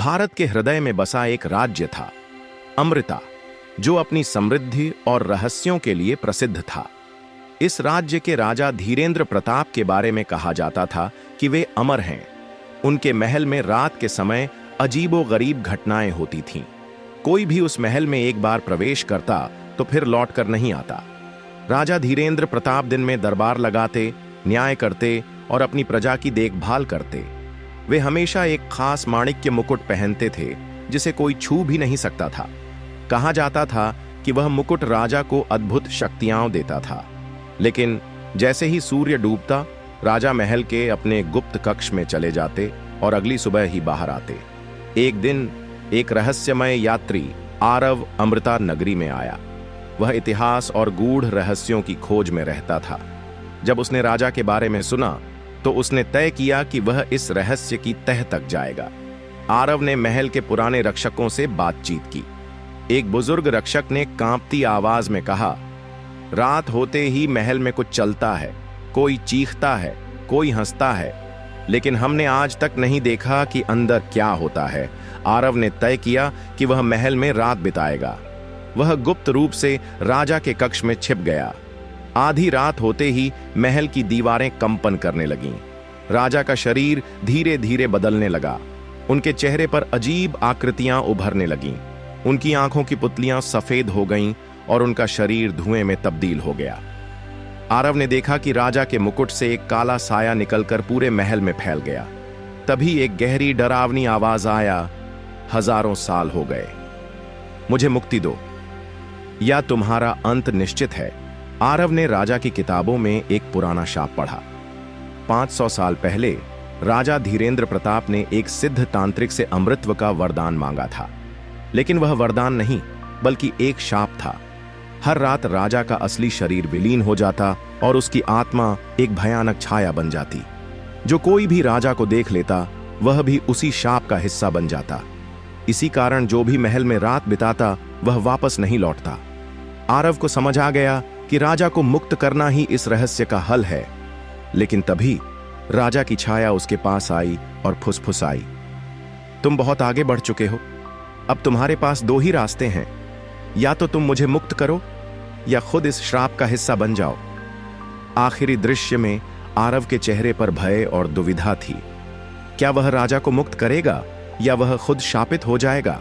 भारत के हृदय में बसा एक राज्य था, अमृता, जो अपनी समृद्धि और रहस्यों के लिए प्रसिद्ध था। इस राज्य के राजा धीरेंद्र प्रताप के बारे में कहा जाता था कि वे अमर हैं। उनके महल में रात के समय अजीबोगरीब घटनाएं होती थीं। कोई भी उस महल में एक बार प्रवेश करता तो फिर लौट कर नहीं आता। राजा धीरेंद्र प्रताप दिन में दरबार लगाते, न्याय करते और अपनी प्रजा की देखभाल करते। वे हमेशा एक खास माणिक्य मुकुट पहनते थे जिसे कोई छू भी नहीं सकता था। कहा जाता था कि वह मुकुट राजा को अद्भुत शक्तियां देता था। लेकिन जैसे ही सूर्य डूबता, राजा महल के अपने गुप्त कक्ष में चले जाते और अगली सुबह ही बाहर आते। एक दिन एक रहस्यमय यात्री आरव अमृता नगरी में आया। वह इतिहास और गूढ़ रहस्यों की खोज में रहता था। जब उसने राजा के बारे में सुना तो उसने तय किया कि वह इस रहस्य की तह तक जाएगा। आरव ने महल के पुराने रक्षकों से बातचीत की। एक बुजुर्ग रक्षक ने कांपती आवाज में कहा, रात होते ही महल में कुछ चलता है, कोई चीखता है, कोई हंसता है, लेकिन हमने आज तक नहीं देखा कि अंदर क्या होता है। आरव ने तय किया कि वह महल में रात बिताएगा। वह गुप्त रूप से राजा के कक्ष में छिप गया। आधी रात होते ही महल की दीवारें कंपन करने लगीं। राजा का शरीर धीरे धीरे बदलने लगा। उनके चेहरे पर अजीब आकृतियां उभरने लगीं। उनकी आंखों की पुतलियां सफेद हो गईं और उनका शरीर धुएं में तब्दील हो गया। आरव ने देखा कि राजा के मुकुट से एक काला साया निकलकर पूरे महल में फैल गया। तभी एक गहरी डरावनी आवाज आया, हजारों साल हो गए, मुझे मुक्ति दो या तुम्हारा अंत निश्चित है। आरव ने राजा की किताबों में एक पुराना शाप पढ़ा। 500 साल पहले राजा धीरेंद्र प्रताप ने एक सिद्ध तांत्रिक से अमृतत्व का वरदान मांगा था। लेकिन वह वरदान नहीं बल्कि एक शाप था। हर रात राजा का असली शरीर विलीन हो जाता और उसकी आत्मा एक भयानक छाया बन जाती। जो कोई भी राजा को देख लेता वह भी उसी शाप का हिस्सा बन जाता। इसी कारण जो भी महल में रात बिताता वह वापस नहीं लौटता। आरव को समझ आ गया कि राजा को मुक्त करना ही इस रहस्य का हल है। लेकिन तभी राजा की छाया उसके पास आई और फुसफुसाई, तुम बहुत आगे बढ़ चुके हो। अब तुम्हारे पास दो ही रास्ते हैं, या तो तुम मुझे मुक्त करो या खुद इस श्राप का हिस्सा बन जाओ। आखिरी दृश्य में आरव के चेहरे पर भय और दुविधा थी। क्या वह राजा को मुक्त करेगा या वह खुद शापित हो जाएगा?